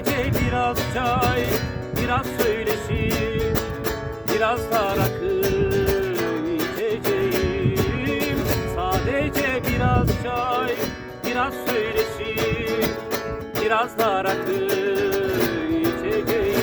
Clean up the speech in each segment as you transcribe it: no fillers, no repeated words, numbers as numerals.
Sadece biraz çay, biraz söyleşi, biraz da rakı içeceğim. Sadece biraz çay, biraz söyleşi, biraz da rakı içeceğim.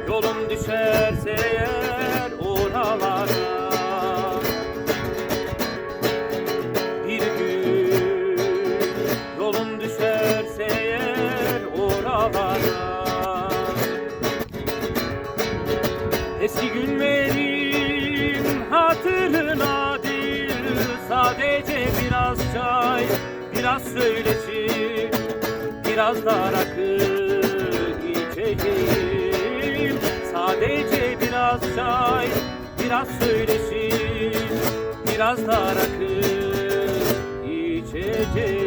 Yolum düşerse eğer oralara, bir gün yolum düşerse eğer oralara, eski günlerim hatırınadır. Sadece biraz çay, biraz söyleşi, biraz da rakı içeceğim. Sadece biraz çay, biraz söyleşi, biraz da rakı içeceğim.